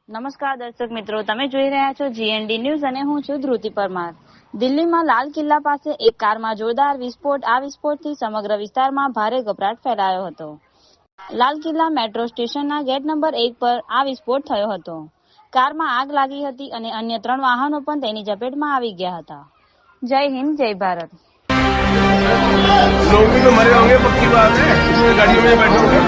નમસ્કાર દર્શક મિત્રો, તમે જોઈ રહ્યા છો GND ન્યૂઝ અને હું છું ધ્રુતિ પરમાર. દિલ્હીમાં લાલ કિલ્લા પાસે એક કારમાં જોરદાર વિસ્ફોટ. આ વિસ્ફોટથી સમગ્ર વિસ્તારમાં ભારે ગભરાટ ફેલાયો હતો. લાલ કિલ્લા મેટ્રો સ્ટેશનના ગેટ નંબર 1 પર આ વિસ્ફોટ થયો હતો. કારમાં આગ લાગી હતી અને અન્ય 3 વાહનો પણ તેની ઝપેટમાં આવી ગયા હતા. જય હિન્દ, જય ભારત. लोग भी तो मरे होंगे, पक्की बात है, गाड़ियों में बैठे होंगे।